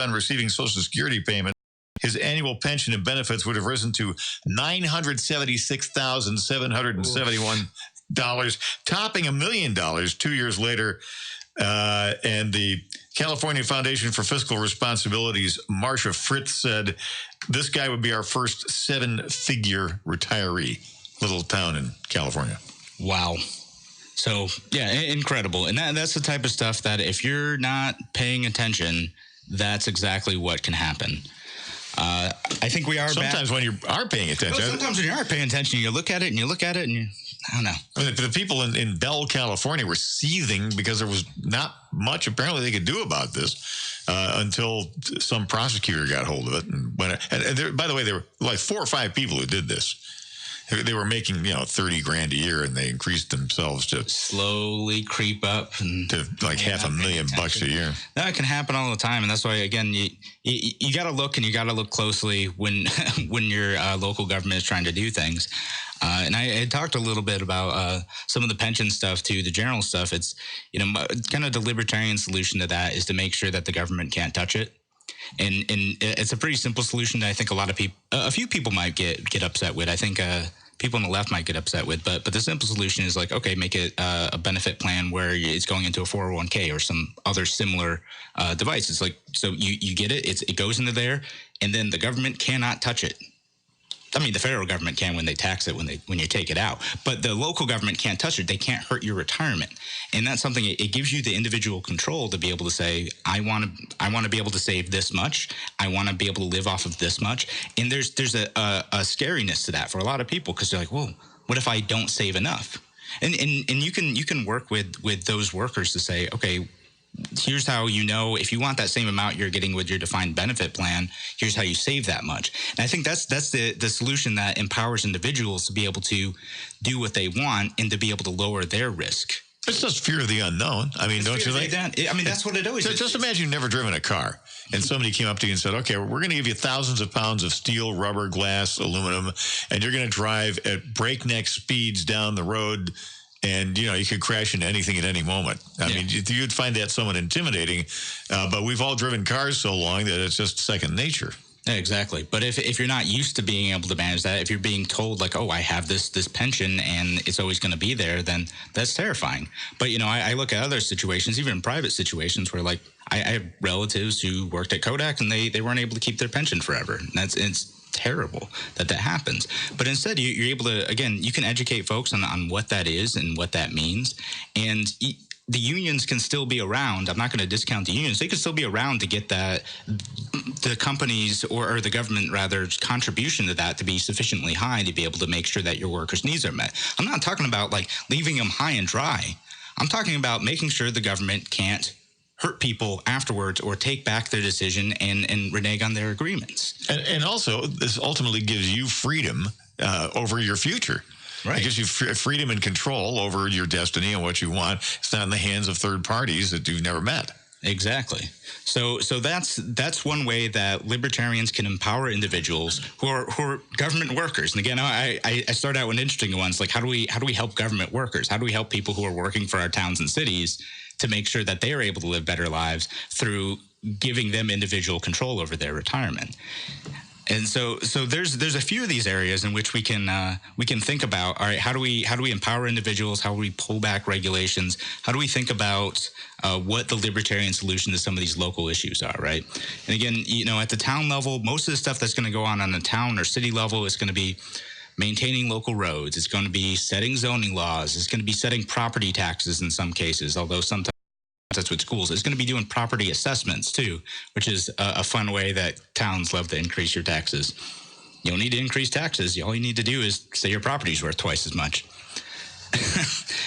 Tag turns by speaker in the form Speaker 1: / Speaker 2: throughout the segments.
Speaker 1: on receiving Social Security payment, his annual pension and benefits would have risen to $976,771, topping $1 million 2 years later. And the California Foundation for Fiscal Responsibility's Marcia Fritz said this guy would be our first 7-figure retiree. Little town in California.
Speaker 2: Wow. So, yeah, incredible. And that's the type of stuff that if you're not paying attention, that's exactly what can happen. I think we are
Speaker 1: sometimes when you are paying attention.
Speaker 2: Well, sometimes when you are paying attention, you look at it and you look at it and you, I don't know.
Speaker 1: I mean, the people in Bell, California were seething because there was not much apparently they could do about this until some prosecutor got hold of it. And there, by the way, there were like 4 or 5 people who did this. They were making, $30 grand a year, and they increased themselves to
Speaker 2: slowly creep up to
Speaker 1: like $500,000 a year.
Speaker 2: That can happen all the time, and that's why again you got to look and you got to look closely when your local government is trying to do things. And I had talked a little bit about some of the pension stuff too, the general stuff. It's kind of the libertarian solution to that is to make sure that the government can't touch it. And it's a pretty simple solution that I think a few people might get upset with. I think people on the left might get upset with, but the simple solution is like, okay, make it a benefit plan where it's going into a 401k or some other similar device. It's like, so you get it, it goes into there, and then the government cannot touch it. I mean, the federal government can when they tax it, when you take it out, but the local government can't touch it. They can't hurt your retirement, and that's something. It gives you the individual control to be able to say, I want to be able to save this much. I want to be able to live off of this much. And there's a scariness to that for a lot of people because they're like, whoa, what if I don't save enough? And you can work with those workers to say, okay, here's how if you want that same amount you're getting with your defined benefit plan, here's how you save that much. And I think that's the solution that empowers individuals to be able to do what they want and to be able to lower their risk.
Speaker 1: It's just fear of the unknown. I mean, don't you think?
Speaker 2: I mean, that's what it always is.
Speaker 1: Just imagine you've never driven a car and somebody came up to you and said, okay, we're going to give you thousands of pounds of steel, rubber, glass, aluminum, and you're going to drive at breakneck speeds down the road. And, you could crash into anything at any moment. I mean, you'd find that somewhat intimidating. But we've all driven cars so long that it's just second nature.
Speaker 2: Yeah, exactly. But if you're not used to being able to manage that, if you're being told like, oh, I have this pension and it's always going to be there, then that's terrifying. But, I look at other situations, even private situations where like I have relatives who worked at Kodak and they weren't able to keep their pension forever. And it's terrible that happens, but instead you're able to, again, you can educate folks on what that is and what that means, and the unions can still be around. I'm not going to discount the unions. They can still be around to get that, the companies or the government rather contribution to that to be sufficiently high to be able to make sure that your workers' needs are met. I'm not talking about like leaving them high and dry. I'm talking about making sure the government can't hurt people afterwards or take back their decision and renege on their agreements.
Speaker 1: And also, this ultimately gives you freedom over your future. Right. It gives you freedom and control over your destiny and what you want. It's not in the hands of third parties that you've never met.
Speaker 2: Exactly. So that's one way that libertarians can empower individuals who are government workers. And again, I start out with interesting ones like how do we help government workers? How do we help people who are working for our towns and cities to make sure that they are able to live better lives through giving them individual control over their retirement? And so there's a few of these areas in which we can think about, all right, how do we empower individuals? How do we pull back regulations? How do we think about what the libertarian solution to some of these local issues are, right? And again, at the town level, most of the stuff that's going to go on the town or city level is going to be maintaining local roads. It's going to be setting zoning laws. It's going to be setting property taxes in some cases, although sometimes that's with schools. It's going to be doing property assessments too, which is a fun way that towns love to increase your taxes. You don't need to increase taxes. All you need to do is say your property's worth twice as much.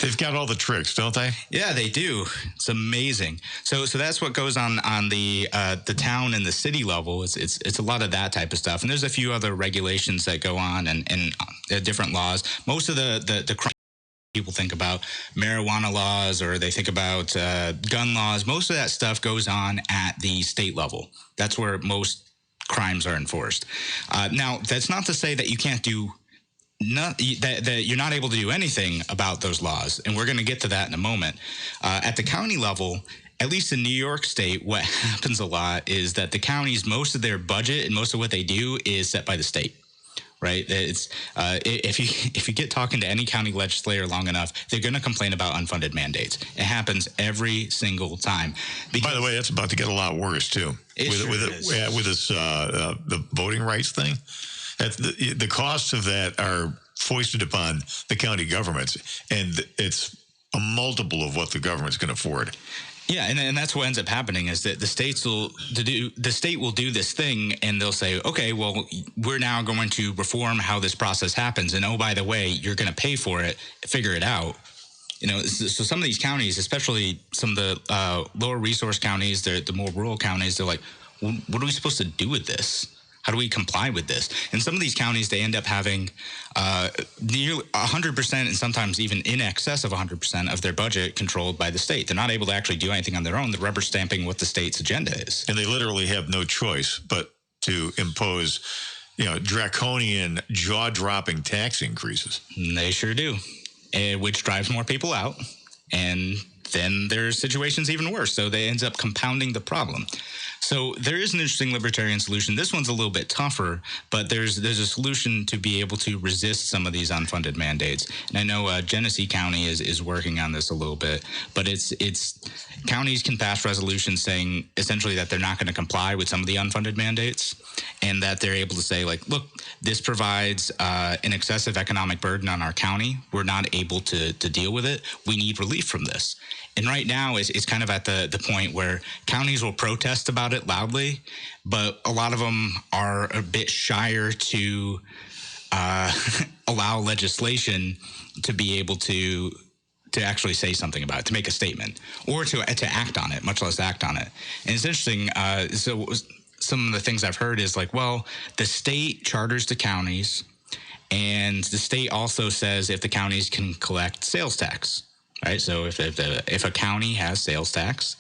Speaker 1: They've got all the tricks, don't they?
Speaker 2: Yeah, they do. It's amazing. So that's what goes on the town and the city level. It's a lot of that type of stuff. And there's a few other regulations that go on and different laws. Most of the crime people think about marijuana laws or they think about gun laws. Most of that stuff goes on at the state level. That's where most crimes are enforced. Now, that's not to say that you can't do that you're not able to do anything about those laws, and we're going to get to that in a moment. At the county level, at least in New York State, what happens a lot is that the counties, most of their budget and most of what they do is set by the state. Right? It's if you get talking to any county legislator long enough, they're going to complain about unfunded mandates. It happens every single time.
Speaker 1: By the way, that's about to get a lot worse too. With this the voting rights thing. The costs of that are foisted upon the county governments, and it's a multiple of what the government's going to afford.
Speaker 2: Yeah, and that's what ends up happening is that the state will do this thing, and they'll say, okay, well, we're now going to reform how this process happens, and oh, by the way, you're going to pay for it, figure it out. So some of these counties, especially some of the lower resource counties, the more rural counties, they're like, well, what are we supposed to do with this? How do we comply with this? And some of these counties, they end up having nearly 100% and sometimes even in excess of 100% of their budget controlled by the state. They're not able to actually do anything on their own. They're rubber stamping what the state's agenda is.
Speaker 1: And they literally have no choice but to impose, draconian, jaw-dropping tax increases.
Speaker 2: And they sure do, which drives more people out. And then there's situations even worse. So they ends up compounding the problem. So there is an interesting libertarian solution. This one's a little bit tougher, but there's a solution to be able to resist some of these unfunded mandates. And I know Genesee County is working on this a little bit, but it's counties can pass resolutions saying essentially that they're not going to comply with some of the unfunded mandates, and that they're able to say, like, look, this provides an excessive economic burden on our county. We're not able to deal with it. We need relief from this. And right now, it's kind of at the point where counties will protest about it loudly, but a lot of them are a bit shyer to allow legislation to be able to actually say something about it, to make a statement, or to act on it, much less act on it. And it's interesting. So some of the things I've heard is like, well, the state charters the counties, and the state also says if the counties can collect sales tax. Right, so if a county has sales tax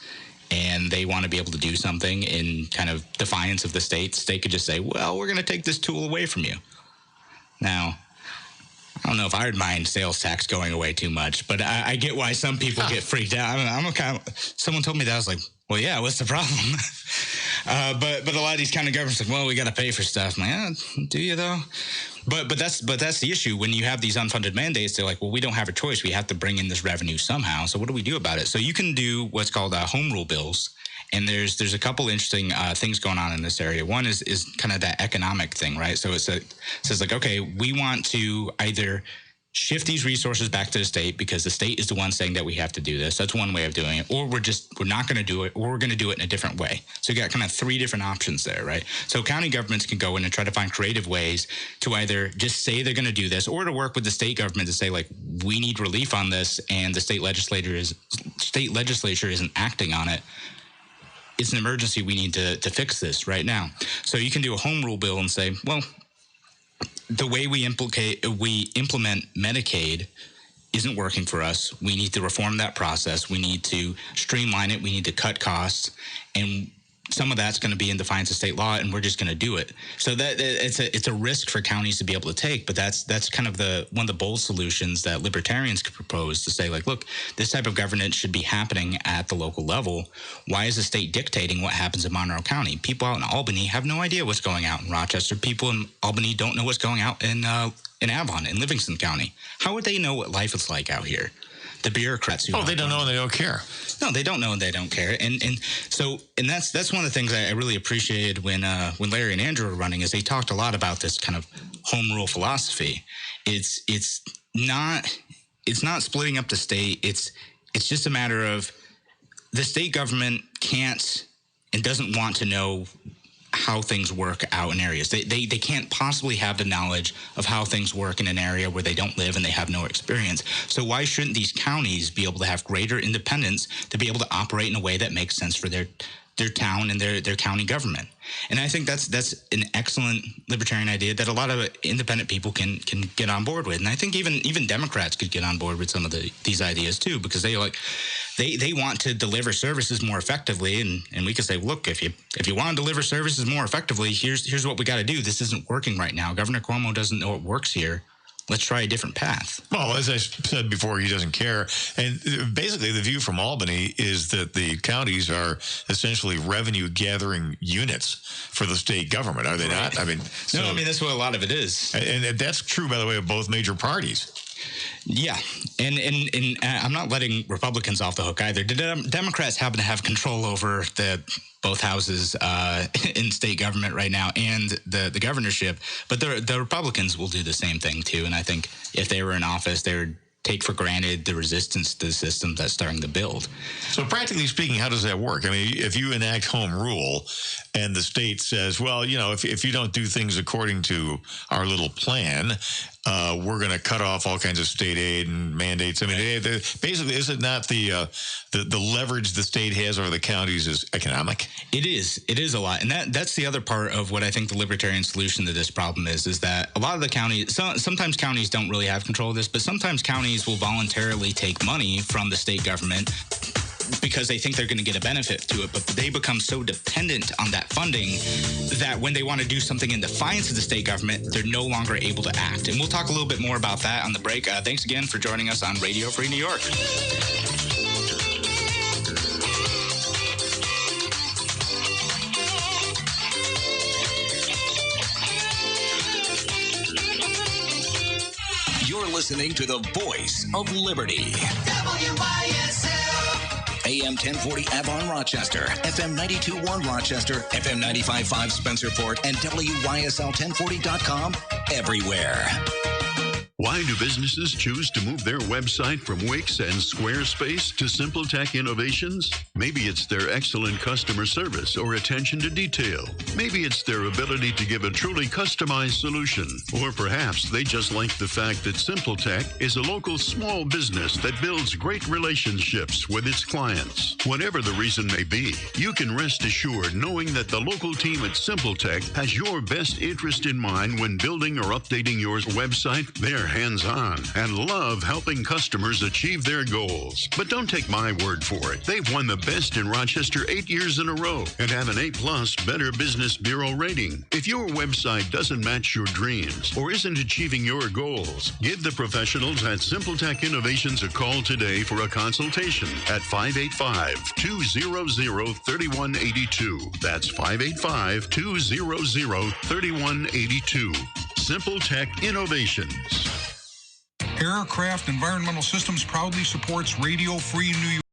Speaker 2: and they want to be able to do something in kind of defiance of the state could just say, well, we're going to take this tool away from you. Now, I don't know if I would mind sales tax going away too much, but I get why some people get freaked out. Someone told me that. I was like, well, yeah, what's the problem? But a lot of these county governments are like, well, we got to pay for stuff. I'm like, do you though? But that's the issue. When you have these unfunded mandates, they're like, well, we don't have a choice. We have to bring in this revenue somehow. So what do we do about it? So you can do what's called home rule bills. And there's a couple interesting things going on in this area. One is kind of that economic thing, right? So it says like, okay, we want to either shift these resources back to the state because the state is the one saying that we have to do this. That's one way of doing it. Or we're not going to do it, or we're going to do it in a different way. So you got kind of three different options there, right? So county governments can go in and try to find creative ways to either just say they're going to do this, or to work with the state government to say, like, we need relief on this, and the state legislature isn't acting on it. It's an emergency. We need to fix this right now. So you can do a home rule bill and say, well, the way we implement Medicaid isn't working for us. We need to reform that process. We need to streamline it. We need to cut costs, and some of that's going to be in defiance of state law, and we're just going to do it. So that it's a risk for counties to be able to take, but that's kind of one of the bold solutions that libertarians could propose to say, like, look, this type of governance should be happening at the local level. Why is the state dictating what happens in Monroe County? People out in Albany have no idea what's going out in Rochester. People in Albany don't know what's going out in Avon, in Livingston County. How would they know what life is like out here? The bureaucrats who
Speaker 1: they don't know and they don't care.
Speaker 2: No, they don't know and they don't care. And that's one of the things I really appreciated when Larry and Andrew were running, is they talked a lot about this kind of home rule philosophy. It's not splitting up the state. It's just a matter of the state government can't and doesn't want to know how things work out in areas. They can't possibly have the knowledge of how things work in an area where they don't live and they have no experience. So why shouldn't these counties be able to have greater independence to be able to operate in a way that makes sense for their town and their county government? And I think that's an excellent libertarian idea that a lot of independent people can get on board with. And I think even Democrats could get on board with some of these ideas too, because they want to deliver services more effectively, and we could say, look, if you want to deliver services more effectively, here's what we got to do. This isn't working right now. Governor Cuomo doesn't know what works here. let's try a different path.
Speaker 1: Well, as I said before, he doesn't care. And basically, the view from Albany is that the counties are essentially revenue gathering units for the state government, are they not? I mean,
Speaker 2: that's what a lot of it is.
Speaker 1: And that's true, by the way, of both major parties.
Speaker 2: Yeah, and I'm not letting Republicans off the hook either. The Democrats happen to have control over both houses in state government right now and the governorship, but the Republicans will do the same thing too. And I think if they were in office, they would take for granted the resistance to the system that's starting to build.
Speaker 1: So practically speaking, how does that work? I mean, if you enact home rule and the state says, well, if you don't do things according to our little plan, we're going to cut off all kinds of state aid and mandates. I mean, basically, is it not the leverage the state has over the counties is economic?
Speaker 2: It is. It is a lot. And that's the other part of what I think the libertarian solution to this problem is that a lot of the counties, sometimes counties don't really have control of this, but sometimes counties will voluntarily take money from the state government because they think they're going to get a benefit to it, but they become so dependent on that funding that when they want to do something in defiance of the state government, they're no longer able to act. And we'll talk a little bit more about that on the break. Thanks again for joining us on Radio Free New York.
Speaker 3: You're listening to the voice of liberty. WYSL. AM 1040 Avon, Rochester, FM 92.1 Rochester, FM 95.5 Spencerport, and WYSL1040.com everywhere.
Speaker 4: Why do businesses choose to move their website from Wix and Squarespace to SimpleTech Innovations? Maybe it's their excellent customer service or attention to detail. Maybe it's their ability to give a truly customized solution. Or perhaps they just like the fact that SimpleTech is a local small business that builds great relationships with its clients. Whatever the reason may be, you can rest assured knowing that the local team at SimpleTech has your best interest in mind when building or updating your website. They're hands-on and love helping customers achieve their goals. But don't take my word for it. They've won the best in Rochester 8 years in a row and have an A+ Better Business Bureau rating. If your website doesn't match your dreams or isn't achieving your goals, give the professionals at SimpleTech Innovations a call today for a consultation at 585-200-3182. That's 585-200-3182. SimpleTech Innovations.
Speaker 5: Aircraft Environmental Systems proudly supports Radio Free New York.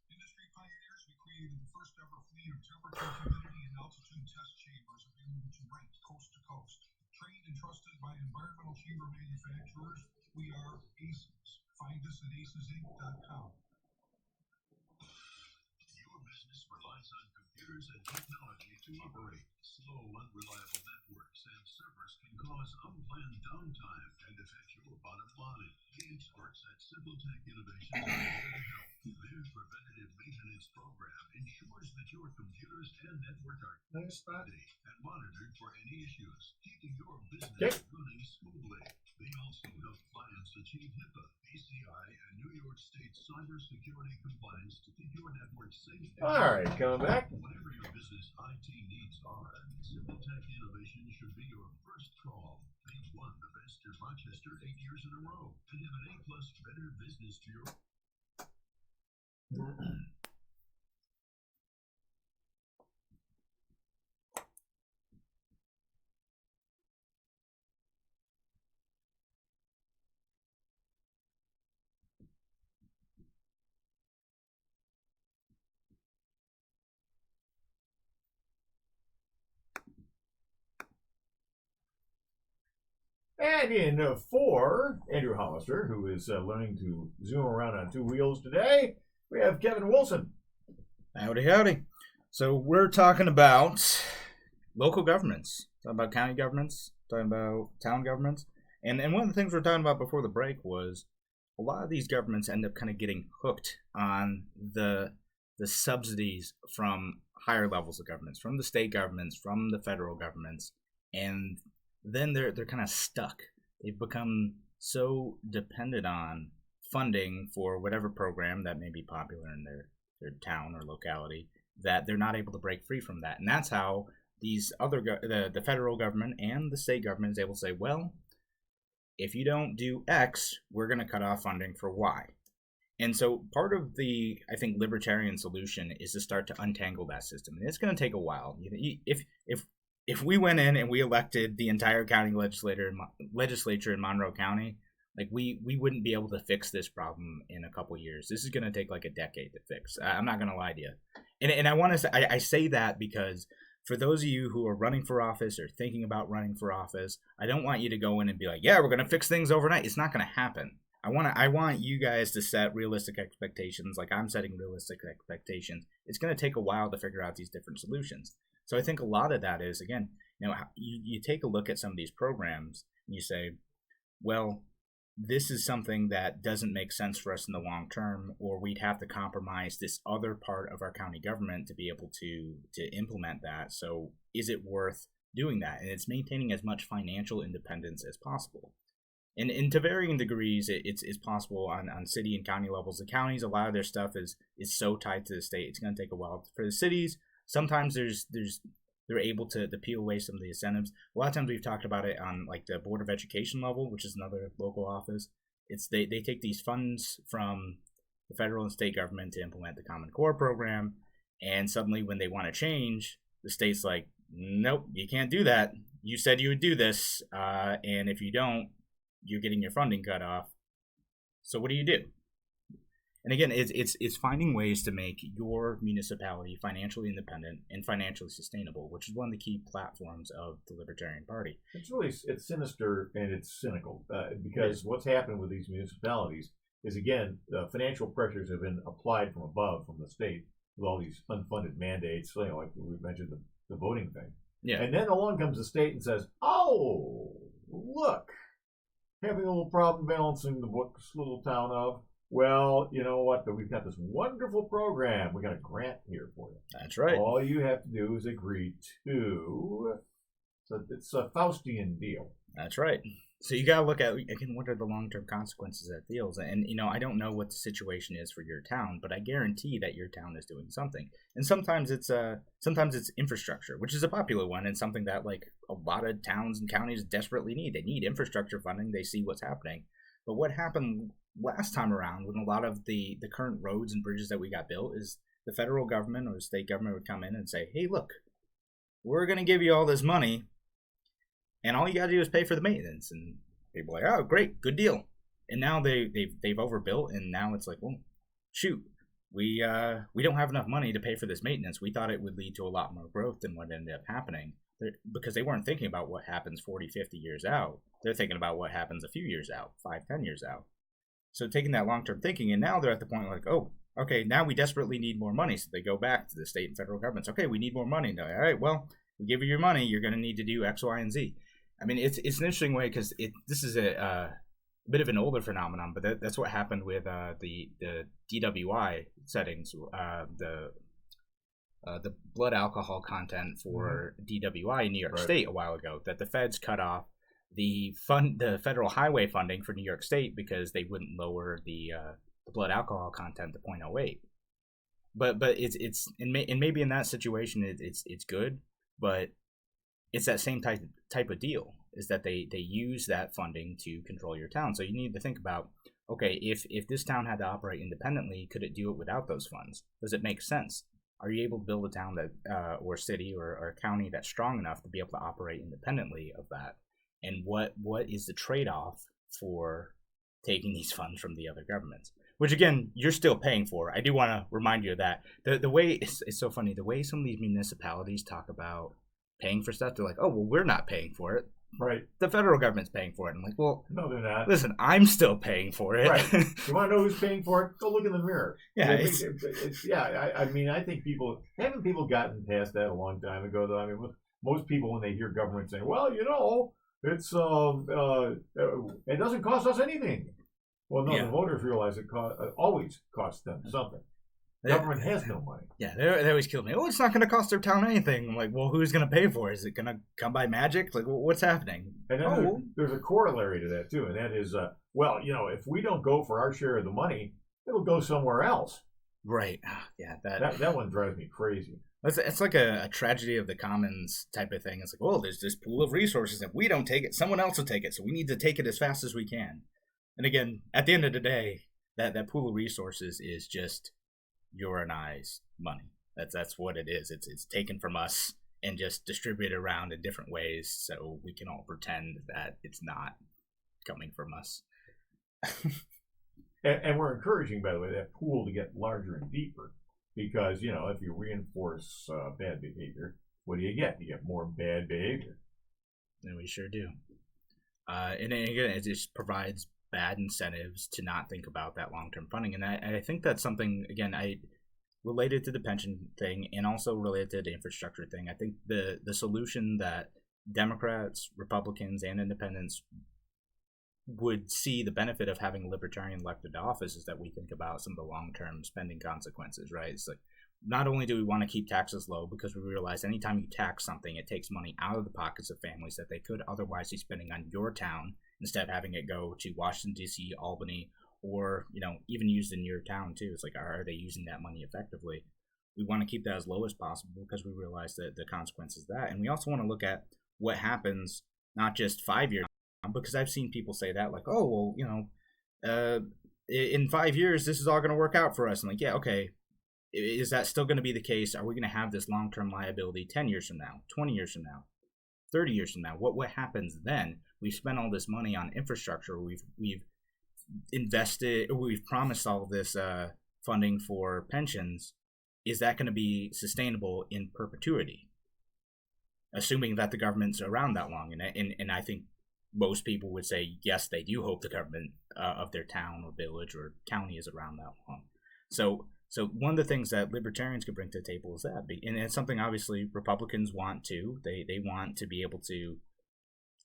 Speaker 5: Industry pioneers, we created the first ever fleet of temperature, humidity, and altitude test chambers available to rent coast to coast. Trained and trusted by environmental chamber manufacturers, we are ACES. Find us at acesinc.com.
Speaker 4: Your business relies on computers and technology to operate. Slow, unreliable networks and servers can cause unplanned downtime and affect your bottom line. The experts at SimpleTech Innovations are here to help. Their preventative maintenance program ensures that your computers and network are steady and monitored for any issues, keeping your business running smoothly. They also help clients achieve HIPAA, PCI, and New York State cybersecurity compliance to keep your network safe.
Speaker 6: All right, coming back.
Speaker 4: Whatever your business IT needs are, SimpleTech Innovation should be your first call. They've won the best in Rochester 8 years in a row and have an A+ Better Business Bureau.
Speaker 6: And in for Andrew Hollister, who is learning to zoom around on two wheels today, we have Kevin Wilson.
Speaker 2: Howdy, howdy. So we're talking about local governments, talking about county governments, talking about town governments. And one of the things we were talking about before the break was a lot of these governments end up kind of getting hooked on the subsidies from higher levels of governments, from the state governments, from the federal governments, and then they're kind of stuck. They've become so dependent on funding for whatever program that may be popular in their town or locality, that they're not able to break free from that. And that's how these other the federal government and the state government is able to say, well, if you don't do X, we're going to cut off funding for Y. And so part of the, I think, libertarian solution is to start to untangle that system. And it's going to take a while. If we went in and we elected the entire county legislature in Monroe County, like we wouldn't be able to fix this problem in a couple years. This is going to take like a decade to fix. I'm not going to lie to you. And I want to say, I say that because for those of you who are running for office or thinking about running for office, I don't want you to go in and be like, yeah, we're going to fix things overnight. It's not going to happen. I want you guys to set realistic expectations, like I'm setting realistic expectations. It's going to take a while to figure out these different solutions. So I think a lot of that is, again, you take a look at some of these programs and you say, well, this is something that doesn't make sense for us in the long term, or we'd have to compromise this other part of our county government to be able to implement that. So is it worth doing that? And it's maintaining as much financial independence as possible. And to varying degrees, it's possible on city and county levels. The counties, a lot of their stuff is so tied to the state. It's going to take a while. For the cities, sometimes they're able to peel away some of the incentives. A lot of times we've talked about it on like the Board of Education level, which is another local office. It's they take these funds from the federal and state government to implement the Common Core program, and suddenly when they want to change, the state's like, nope, you can't do that. You said you would do this, and if you don't, you're getting your funding cut off. So what do you do? And again, it's finding ways to make your municipality financially independent and financially sustainable, which is one of the key platforms of the Libertarian Party.
Speaker 6: It's sinister and it's cynical because what's happened with these municipalities is, again, financial pressures have been applied from above, from the state, with all these unfunded mandates, like we mentioned the voting thing.
Speaker 2: Yeah.
Speaker 6: And then along comes the state and says, oh, look, having a little problem balancing the books, little town of, well, you know what? We've got this wonderful program. We got a grant here for you.
Speaker 2: That's right.
Speaker 6: All you have to do is agree to. So it's a Faustian deal.
Speaker 2: That's right. So you got to look at, again, what are the long-term consequences of that deals? And, I don't know what the situation is for your town, but I guarantee that your town is doing something. And sometimes it's infrastructure, which is a popular one and something that like a lot of towns and counties desperately need. They need infrastructure funding. They see what's happening. But what happened last time around when a lot of the current roads and bridges that we got built is the federal government or the state government would come in and say, hey, look, we're going to give you all this money, and all you got to do is pay for the maintenance. And people are like, oh, great, good deal. And now they've overbuilt, and now it's like, well, shoot, we don't have enough money to pay for this maintenance. We thought it would lead to a lot more growth than what ended up happening, because they weren't thinking about what happens 40, 50 years out. They're thinking about what happens a few years out, 5, 10 years out. So taking that long-term thinking, and now they're at the point like, oh, okay, now we desperately need more money. So they go back to the state and federal governments. Okay, we need more money. All right, well, we give you your money. You're going to need to do X, Y, and Z. I mean, it's an interesting way because this is a bit of an older phenomenon, but that's what happened with the DWI settings, the blood alcohol content for DWI in New York State a while ago, that the feds cut off the federal highway funding for New York State because they wouldn't lower the blood alcohol content to 0.08. But it's and maybe in that situation it's good, but it's that same type of deal, is that they use that funding to control your town. So you need to think about, okay, if this town had to operate independently, could it do it without those funds? Does it make sense? Are you able to build a town that or city or a county that's strong enough to be able to operate independently of that? And what is the trade-off for taking these funds from the other governments? Which, again, you're still paying for. I do want to remind you of that. The way it's so funny, the way some of these municipalities talk about paying for stuff, they're like, oh, well, we're not paying for it.
Speaker 6: Right.
Speaker 2: The federal government's paying for it. I'm like, well,
Speaker 6: no, they're not.
Speaker 2: Listen, I'm still paying for it.
Speaker 6: Right. You want to know who's paying for it? Go look in the mirror.
Speaker 2: Yeah.
Speaker 6: I mean, I think haven't people gotten past that a long time ago, though? I mean, most people, when they hear government saying, well, it's it doesn't cost us anything. Well, no, the voters realize it always costs them something. Government has no money.
Speaker 7: Yeah, they always kill me. Oh, it's not going to cost their town anything. I'm like, well, who's going to pay for it? Is it going to come by magic? Like, what's happening?
Speaker 6: And then there's a corollary to that, too, and that is, if we don't go for our share of the money, it'll go somewhere else.
Speaker 7: Right. Yeah,
Speaker 6: that one drives me crazy.
Speaker 7: It's like a tragedy of the commons type of thing. It's like, well, there's this pool of resources. If we don't take it, someone else will take it. So we need to take it as fast as we can. And again, at the end of the day, that pool of resources is just your and I's money. That's what it is. It's taken from us and just distributed around in different ways so we can all pretend that it's not coming from us.
Speaker 6: and we're encouraging, by the way, that pool to get larger and deeper because, if you reinforce bad behavior, what do you get? You get more bad behavior.
Speaker 7: And we sure do. And again, it just provides bad incentives to not think about that long-term funding. And I think that's something, again, related to the pension thing and also related to the infrastructure thing. I think the solution that Democrats, Republicans, and independents would see the benefit of having a libertarian elected office is that we think about some of the long-term spending consequences, right? It's like, not only do we want to keep taxes low because we realize anytime you tax something, it takes money out of the pockets of families that they could otherwise be spending on your town instead of having it go to Washington, D.C., Albany, or, even used in your town too. It's like, are they using that money effectively? We want to keep that as low as possible because we realize that the consequences of that. And we also want to look at what happens not just 5 years, because I've seen people say that, like, oh, well, in 5 years, this is all going to work out for us. And like, yeah, okay. Is that still going to be the case? Are we going to have this long-term liability 10 years from now, 20 years from now, 30 years from now? What happens then? We've spent all this money on infrastructure. We've invested, we've promised all of this funding for pensions. Is that going to be sustainable in perpetuity? Assuming that the government's around that long. And I think most people would say, yes, they do hope the government of their town or village or county is around that long. So one of the things that libertarians could bring to the table is that, and it's something obviously Republicans want too. They want to be able to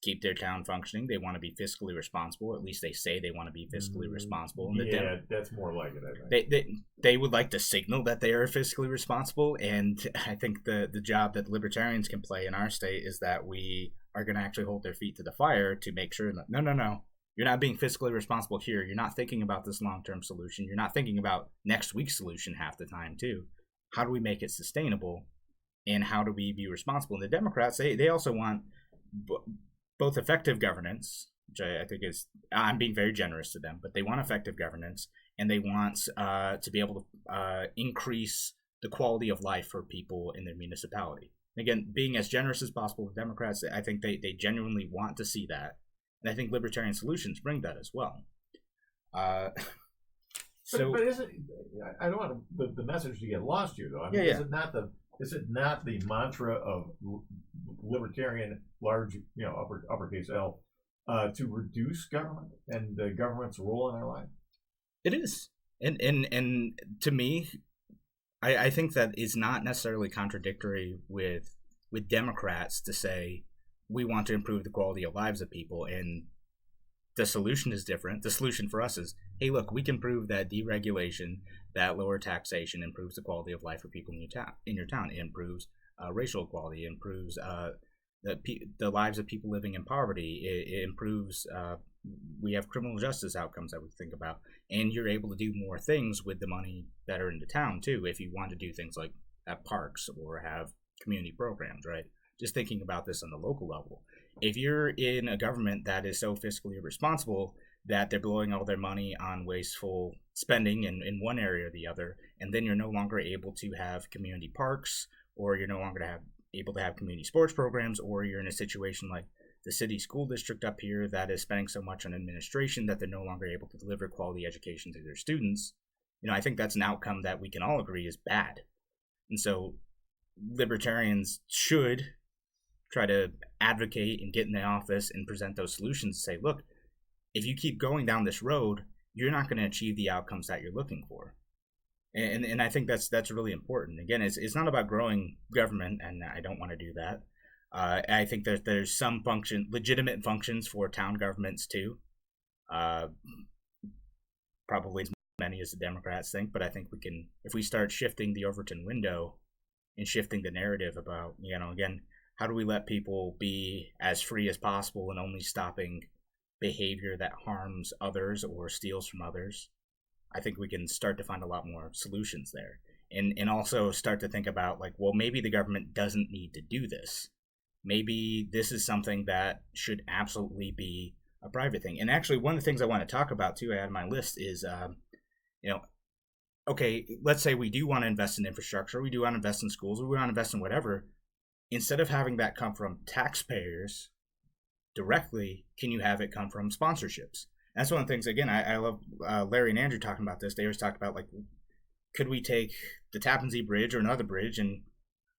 Speaker 7: keep their town functioning. They want to be fiscally responsible. At least they say they want to be fiscally responsible. And
Speaker 6: that's more like it, I think.
Speaker 7: They would like to signal that they are fiscally responsible, and I think the job that libertarians can play in our state is that we are going to actually hold their feet to the fire to make sure that, no. You're not being fiscally responsible here. You're not thinking about this long-term solution. You're not thinking about next week's solution half the time, too. How do we make it sustainable? And how do we be responsible? And the Democrats, they also want both effective governance, which I think is, I'm being very generous to them, but they want effective governance, and they want to be able to increase the quality of life for people in their municipality. Again, being as generous as possible with Democrats, I think they genuinely want to see that. And I think libertarian solutions bring that as well.
Speaker 6: But isn't, I don't want the message to get lost here, though. I mean,
Speaker 7: yeah.
Speaker 6: Is it not the mantra of libertarian, large, uppercase L, to reduce government and the government's role in our life?
Speaker 7: It is, and to me, I think that is not necessarily contradictory with Democrats to say we want to improve the quality of lives of people, and the solution is different. The solution for us is, hey, look, we can prove that deregulation, that lower taxation improves the quality of life for people in your town. It improves racial equality. It improves the lives of people living in poverty. It improves. We have criminal justice outcomes that we think about, and you're able to do more things with the money that are in the town too. If you want to do things like have parks or have community programs, right? Just thinking about this on the local level. If you're in a government that is so fiscally irresponsible that they're blowing all their money on wasteful spending in one area or the other, and then you're no longer able to have community parks, or you're no longer able to have community sports programs, or you're in a situation like the city school district up here that is spending so much on administration that they're no longer able to deliver quality education to their students, I think that's an outcome that we can all agree is bad. And so libertarians should try to advocate and get in the office and present those solutions and say, look, if you keep going down this road, you're not going to achieve the outcomes that you're looking for. And I think that's really important. Again, it's not about growing government, and I don't want to do that. I think there's some legitimate functions for town governments too. Probably many as the Democrats think, but I think we can, if we start shifting the Overton window and shifting the narrative about, again, how do we let people be as free as possible and only stopping behavior that harms others or steals from others? I think we can start to find a lot more solutions there. And also start to think about, like, well, maybe the government doesn't need to do this. Maybe this is something that should absolutely be a private thing. And actually, one of the things I want to talk about, too, I had on my list is, okay, let's say we do want to invest in infrastructure, we do want to invest in schools, we want to invest in whatever. Instead of having that come from taxpayers directly, can you have it come from sponsorships? That's one of the things, again, I love Larry and Andrew talking about this. They always talk about, like, could we take the Tappan Zee Bridge or another bridge and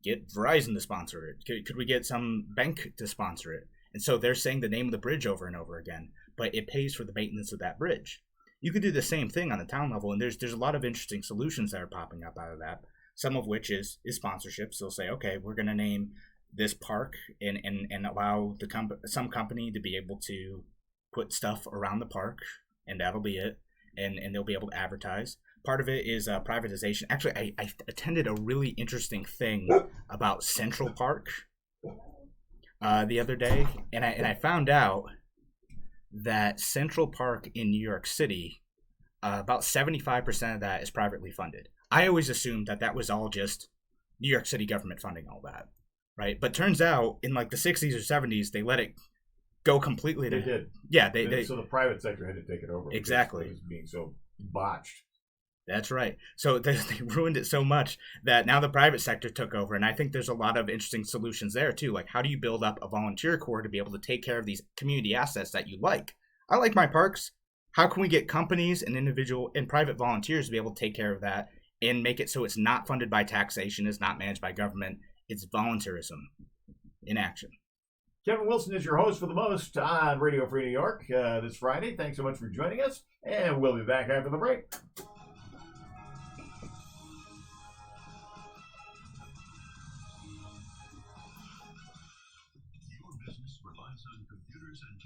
Speaker 7: get Verizon to sponsor it? Could we get some bank to sponsor it? And so they're saying the name of the bridge over and over again, but it pays for the maintenance of that bridge. You could do the same thing on the town level, and there's a lot of interesting solutions that are popping up out of that, some of which is sponsorships. They'll say, okay, we're going to name this park and allow some company to be able to put stuff around the park, and that'll be it, and they'll be able to advertise. Part of it is privatization. Actually, I attended a really interesting thing about Central Park the other day, and I found out that Central Park in New York City, about 75% of that is privately funded. I always assumed that was all just New York City government funding all that, right? But turns out in like the 60s or 70s, they let it go completely.
Speaker 6: They did.
Speaker 7: Yeah,
Speaker 6: so the private sector had to take it over.
Speaker 7: Exactly.
Speaker 6: It was being so botched.
Speaker 7: That's right. So they ruined it so much that now the private sector took over. And I think there's a lot of interesting solutions there too. Like, how do you build up a volunteer corps to be able to take care of these community assets that you like? I like my parks. How can we get companies and individual and private volunteers to be able to take care of that and make it so it's not funded by taxation, it's not managed by government, it's volunteerism in action?
Speaker 6: Kevin Wilson is your host for The Most on Radio Free New York this Friday. Thanks so much for joining us, and we'll be back after the break.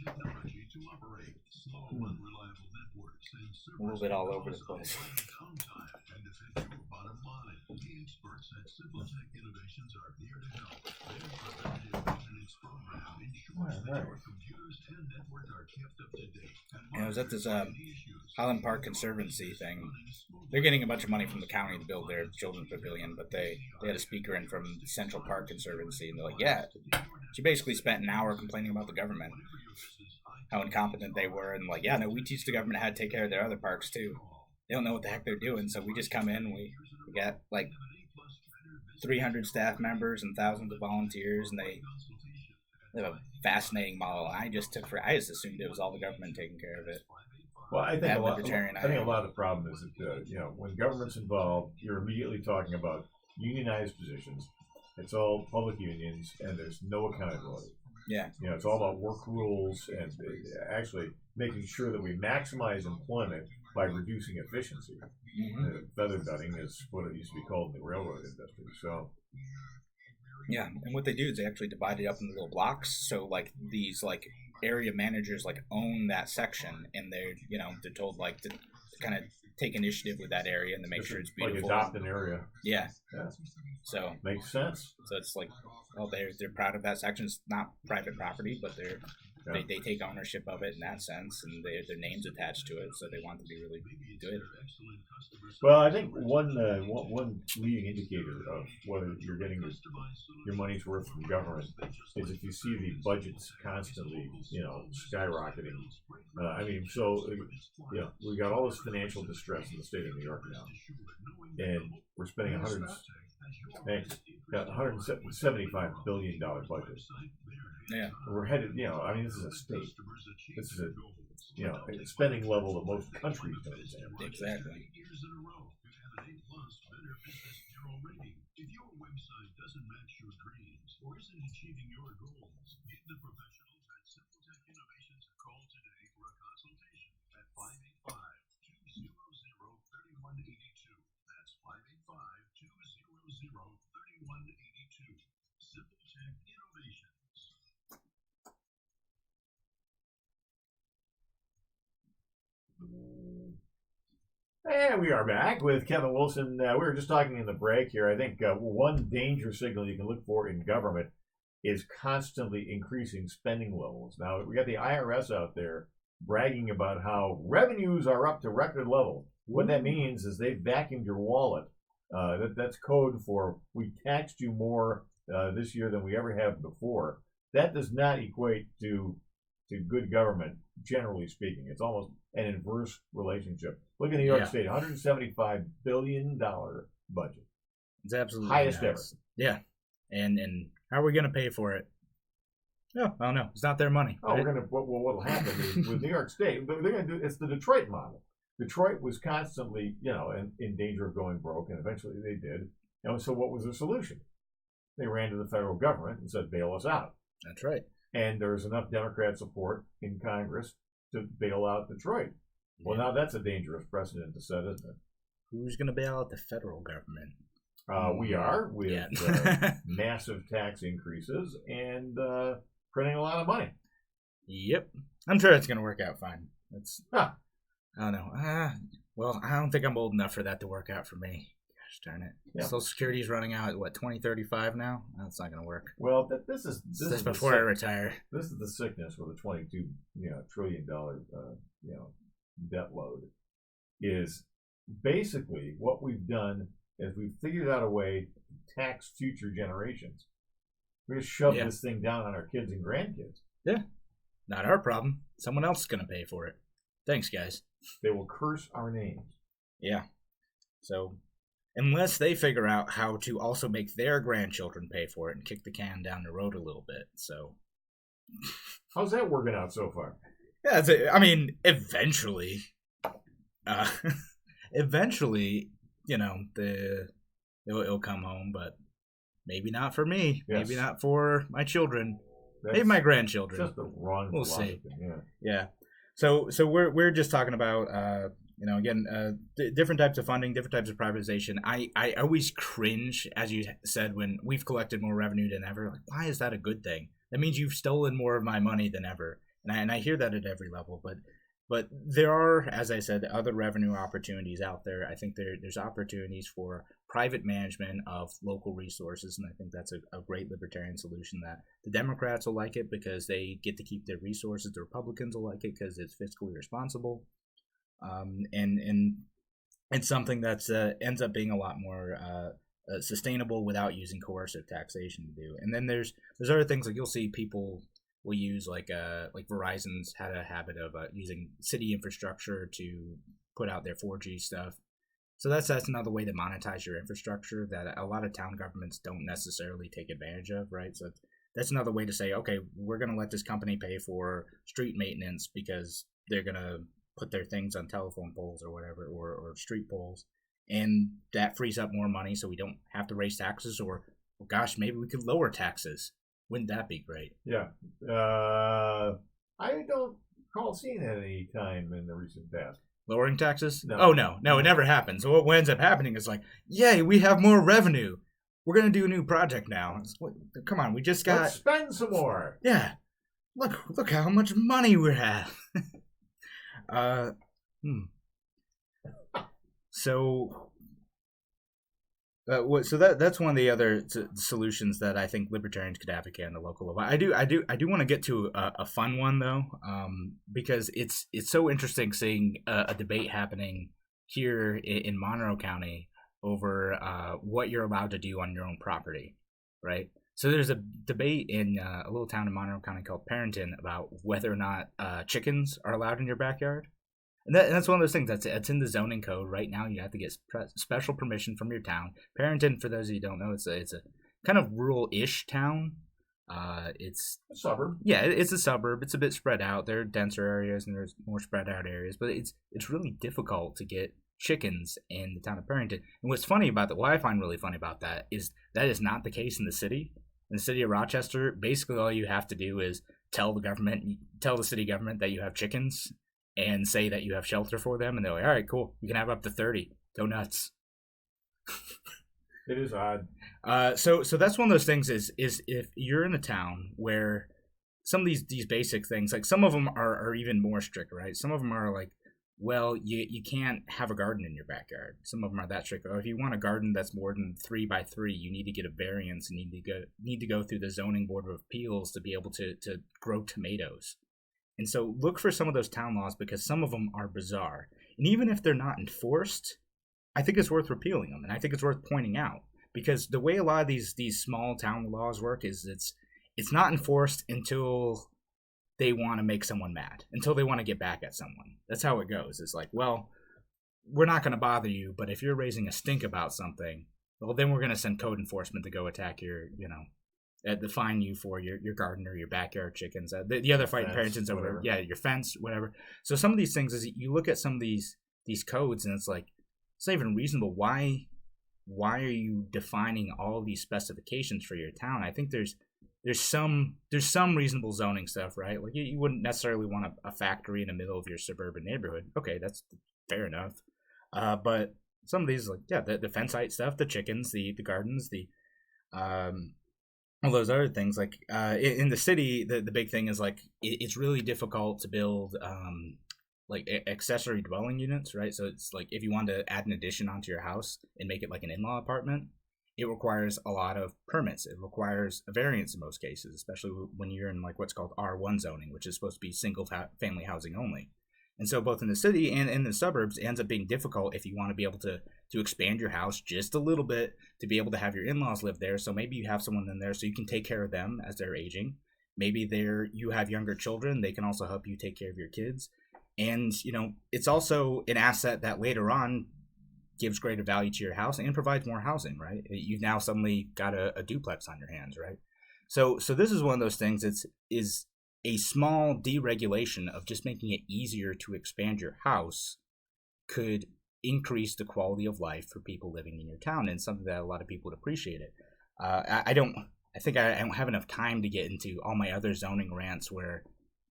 Speaker 4: Technology to operate slow, unreliable networks and
Speaker 7: A little bit all over the place.
Speaker 4: downtime and affect your bottom line. The experts at Simple Tech Innovations are here to help. Their preventative maintenance program ensures that your computers and network are kept up to date.
Speaker 7: I was at this Highland Park Conservancy thing. They're getting a bunch of money from the county to build their children's pavilion, but they had a speaker in from Central Park Conservancy, and they're like, yeah, she basically spent an hour complaining about the government, how incompetent they were, and like, yeah, no, we teach the government how to take care of their other parks too. They don't know what the heck they're doing, so we just come in, we got like 300 staff members and thousands of volunteers, and they have a fascinating model. I just assumed it was all the government taking care of it.
Speaker 6: Well, I think a lot of the problem is that when government's involved, you're immediately talking about unionized positions. It's all public unions, and there's no accountability.
Speaker 7: Yeah.
Speaker 6: It's all about work rules and actually making sure that we maximize employment by reducing efficiency.
Speaker 7: Mm-hmm.
Speaker 6: Feather dudding is what it used to be called in the railroad industry. So.
Speaker 7: Yeah, and what they do is they actually divide it up into little blocks. So like these like area managers like own that section, and they're told like to kind of take initiative with that area and to make sure it's beautiful.
Speaker 6: Like adopt an area.
Speaker 7: Yeah. So
Speaker 6: makes sense.
Speaker 7: So it's like, well, they're proud of that section. It's not private property, but they take ownership of it in that sense, and their name's attached to it, so they want to be really good.
Speaker 6: Well, I think one leading indicator of whether you're getting your money's worth from government is if you see the budgets constantly, skyrocketing. We got all this financial distress in the state of New York now, and we're spending $175 billion budget.
Speaker 7: Yeah,
Speaker 6: we're headed. This is a state. This is a spending level that most countries don't have.
Speaker 7: Exactly.
Speaker 4: If your website doesn't match your dreams or isn't achieving your goals, give the professionals at Simple Tech Innovations a call today for a consultation at 585-200-3182. That's 585-200-3182. Simple Tech Innovations.
Speaker 6: And we are back with Kevin Wilson. We were just talking in the break here. I think one danger signal you can look for in government is constantly increasing spending levels. Now, we got the IRS out there bragging about how revenues are up to record levels. What that means is they've vacuumed your wallet. That's code for we taxed you more this year than we ever have before. That does not equate to good government, generally speaking. It's almost an inverse relationship. Look at New York State, $175 billion budget.
Speaker 7: It's absolutely
Speaker 6: highest
Speaker 7: nuts.
Speaker 6: ever.
Speaker 7: Yeah, and how are we going to pay for it? No, I don't know. It's not their money.
Speaker 6: Oh,
Speaker 7: right?
Speaker 6: What'll happen is with New York State, they're going to do. It's the Detroit model. Detroit was constantly, in danger of going broke, and eventually they did. And so, what was the solution? They ran to the federal government and said, "Bail us out."
Speaker 7: That's right.
Speaker 6: And there's enough Democrat support in Congress to bail out Detroit. Well, now that's a dangerous precedent to set, isn't it?
Speaker 7: Who's going to bail out the federal government?
Speaker 6: We are with massive tax increases and printing a lot of money.
Speaker 7: Yep. I'm sure it's going to work out fine. I don't know. Well, I don't think I'm old enough for that to work out for me. Gosh darn it. Yeah. Social Security's running out at, 2035 now? That's not going to work.
Speaker 6: Well, this is
Speaker 7: before I retire.
Speaker 6: This is the sickness with a $22 trillion debt load. Is basically what we've done is we've figured out a way to tax future generations. We just shove this thing down on our kids and grandkids.
Speaker 7: Yeah. Not our problem. Someone else is going to pay for it. Thanks, guys.
Speaker 6: They will curse our names.
Speaker 7: Yeah. So, unless they figure out how to also make their grandchildren pay for it and kick the can down the road a little bit. So,
Speaker 6: how's that working out so far?
Speaker 7: Yeah, eventually. Eventually, it'll come home, but maybe not for me. Yes. Maybe not for my children. Maybe my grandchildren.
Speaker 6: Just the wrong
Speaker 7: We'll see.
Speaker 6: Yeah.
Speaker 7: So we're just talking about different types of funding, different types of privatization. I always cringe, as you said, when we've collected more revenue than ever. Like, why is that a good thing? That means you've stolen more of my money than ever. And I hear that at every level, but there are, as I said, other revenue opportunities out there. I think there's opportunities for private management of local resources, and I think that's a great libertarian solution. That the Democrats will like it because they get to keep their resources. The Republicans will like it because it's fiscally responsible, and it's something that's ends up being a lot more sustainable without using coercive taxation to do. And then there's other things like you'll see people will use like Verizon's had a habit of using city infrastructure to put out their 4G stuff. So that's another way to monetize your infrastructure that a lot of town governments don't necessarily take advantage of, right? So that's another way to say, okay, we're going to let this company pay for street maintenance because they're going to put their things on telephone poles or whatever, or street poles. And that frees up more money so we don't have to raise taxes, or, well, gosh, maybe we could lower taxes. Wouldn't that be great?
Speaker 6: Yeah. I don't recall seeing that any time in the recent past.
Speaker 7: Lowering taxes?
Speaker 6: No.
Speaker 7: Oh, no, it never happens. So what ends up happening is like, yay, we have more revenue. We're going to do a new project now. Come on, we just got...
Speaker 6: Let's spend some more.
Speaker 7: Yeah. Look how much money we have. So that's one of the other solutions that I think libertarians could advocate on the local level. I do want to get to a fun one though, because it's so interesting seeing a debate happening here in Monroe County over what you're allowed to do on your own property, right? So there's a debate in a little town in Monroe County called Parrington about whether or not chickens are allowed in your backyard. And that's one of those things that's in the zoning code right now. You have to get special permission from your town. Parrington, for those of you who don't know, it's a kind of rural-ish town. It's
Speaker 6: a suburb.
Speaker 7: Yeah, it's a suburb. It's a bit spread out. There are denser areas and there's more spread out areas, but it's really difficult to get chickens in the town of Parrington. And what's funny about that, what I find really funny about that is not the case in the city. In the city of Rochester, basically all you have to do is tell the city government that you have chickens and say that you have shelter for them, and they're like, all right, cool, you can have up to 30. Go nuts.
Speaker 6: It is odd.
Speaker 7: So that's one of those things is if you're in a town where some of these basic things, like some of them are even more strict, right? Some of them are like well, you can't have a garden in your backyard. Some of them are that strict. Or if you want a garden that's more than 3x3, you need to get a variance and need to go through the zoning board of appeals to be able to grow tomatoes. And so look for some of those town laws, because some of them are bizarre. And even if they're not enforced, I think it's worth repealing them, and I think it's worth pointing out, because the way a lot of these small town laws work is it's not enforced until they want to make someone mad, until they want to get back at someone. That's how it goes. It's like, well, we're not going to bother you, but if you're raising a stink about something, well, then we're going to send code enforcement to go attack your, to fine you for your garden or your backyard chickens. The other fighting parents over, your fence, whatever. So some of these things is you look at some of these codes and it's like, it's not even reasonable. Why are you defining all of these specifications for your town? I think there's some reasonable zoning stuff, right? Like you wouldn't necessarily want a factory in the middle of your suburban neighborhood. Okay, that's fair enough. But some of these, like the fence height stuff, the chickens, the gardens, the all those other things. Like in the city, the big thing is like it's really difficult to build like accessory dwelling units, right? So it's like if you want to add an addition onto your house and make it like an in-law apartment, it requires a lot of permits. It requires a variance in most cases, especially when you're in like what's called R1 zoning, which is supposed to be single family housing only. And so both in the city and in the suburbs, it ends up being difficult if you want to be able to expand your house just a little bit to be able to have your in-laws live there. So maybe you have someone in there so you can take care of them as they're aging. Maybe you have younger children. They can also help you take care of your kids. And, it's also an asset that later on gives greater value to your house and provides more housing, right? You've now suddenly got a duplex on your hands, right? So this is one of those things. Is a small deregulation of just making it easier to expand your house could increase the quality of life for people living in your town, and something that a lot of people would appreciate it. I don't have enough time to get into all my other zoning rants where,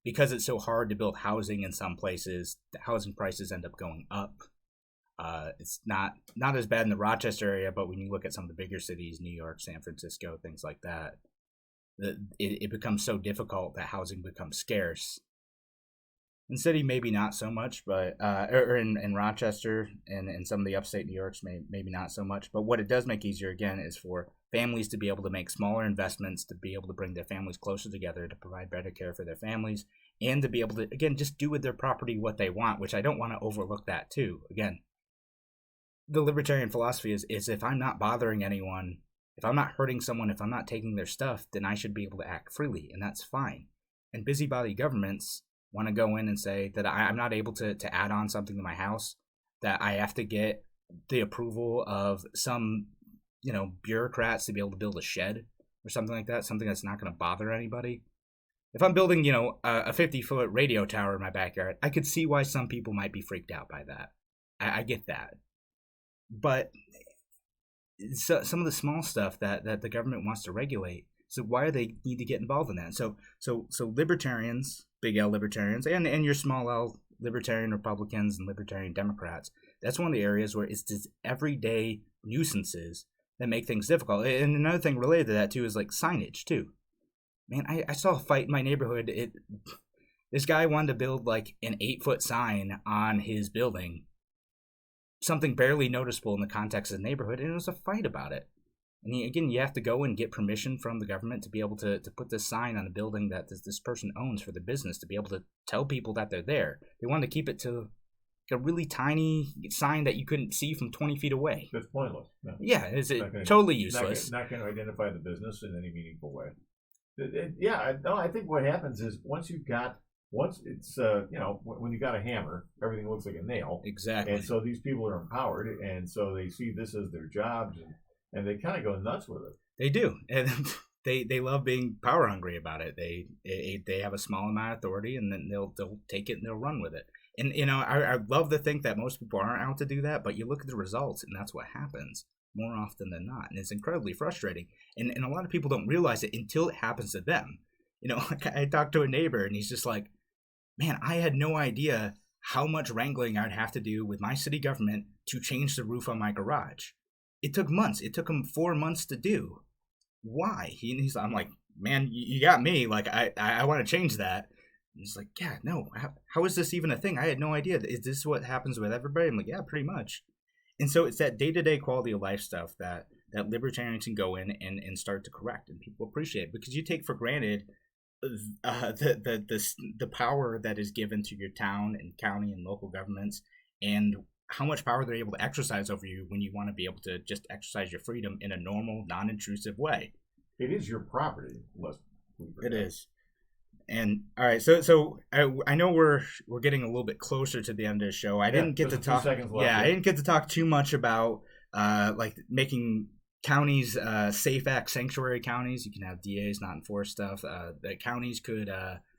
Speaker 7: because it's so hard to build housing in some places, the housing prices end up going up. It's not as bad in the Rochester area, but when you look at some of the bigger cities, New York, San Francisco, things like that, it becomes so difficult that housing becomes scarce. In city, maybe not so much, but or in Rochester and in some of the upstate New Yorks, maybe not so much. But what it does make easier, again, is for families to be able to make smaller investments, to be able to bring their families closer together, to provide better care for their families, and to be able to, again, just do with their property what they want, which I don't want to overlook that too. Again, the libertarian philosophy is if I'm not bothering anyone, if I'm not hurting someone, if I'm not taking their stuff, then I should be able to act freely, and that's fine. And busybody governments want to go in and say that I'm not able to add on something to my house, that I have to get the approval of some, bureaucrats to be able to build a shed or something like that, something that's not going to bother anybody. If I'm building, a 50-foot radio tower in my backyard, I could see why some people might be freaked out by that. I get that. But so, some of the small stuff that the government wants to regulate, so why do they need to get involved in that? So libertarians, big L libertarians, and your small L libertarian Republicans and libertarian Democrats, that's one of the areas where it's just everyday nuisances that make things difficult. And another thing related to that too is like signage too. Man, I saw a fight in my neighborhood. This guy wanted to build like an 8-foot sign on his building, something barely noticeable in the context of the neighborhood, and it was a fight about it. And you have to go and get permission from the government to be able to put this sign on a building that this person owns for the business, to be able to tell people that they're there. They wanted to keep it to a really tiny sign that you couldn't see from 20 feet away.
Speaker 6: That's pointless.
Speaker 7: Yeah, it's totally useless.
Speaker 6: Not going to identify the business in any meaningful way. I think what happens is once it's when you got a hammer, everything looks like a nail.
Speaker 7: Exactly.
Speaker 6: And so these people are empowered, and so they see this as their jobs, and they kind of go nuts with it.
Speaker 7: They do, and they love being power hungry about it. They have a small amount of authority, and then they'll take it and they'll run with it. And I love to think that most people aren't out to do that, but you look at the results, and that's what happens more often than not, and it's incredibly frustrating. And a lot of people don't realize it until it happens to them. I talked to a neighbor, and he's just like, man, I had no idea how much wrangling I'd have to do with my city government to change the roof on my garage. It took months. It took him 4 months to do. Why? I'm like, man, you got me. Like, I want to change that. And it's like, yeah, no, how is this even a thing? I had no idea. Is this what happens with everybody? I'm like, yeah, pretty much. And so it's that day-to-day quality of life stuff that libertarians can go in and start to correct, and people appreciate it, because you take for granted the power that is given to your town and county and local governments, and how much power they're able to exercise over you when you want to be able to just exercise your freedom in a normal, non-intrusive way.
Speaker 6: It is your property.
Speaker 7: It is. And all right, so I know we're getting a little bit closer to the end of the show. I didn't get to talk. I didn't get to talk too much about like making counties safe act sanctuary counties. You can have DAs not enforce stuff. The counties could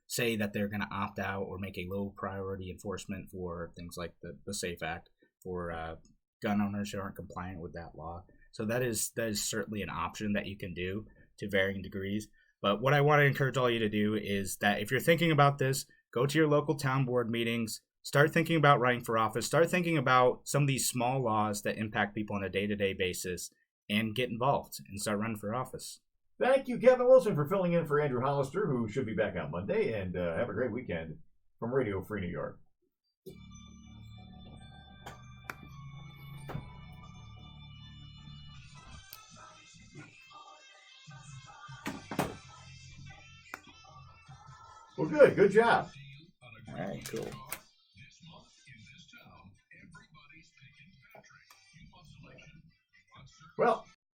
Speaker 7: say that they're going to opt out or make a low priority enforcement for things like the Safe Act for gun owners who aren't compliant with that law. So that is certainly an option that you can do to varying degrees. But what I want to encourage all you to do is that if you're thinking about this, go to your local town board meetings, start thinking about running for office, start thinking about some of these small laws that impact people on a day-to-day basis, and get involved and start running for office.
Speaker 6: Thank you, Kevin Wilson, for filling in for Andrew Hollister, who should be back on Monday, and have a great weekend from Radio Free New York. Well, good job.
Speaker 7: All right, cool.
Speaker 6: Well,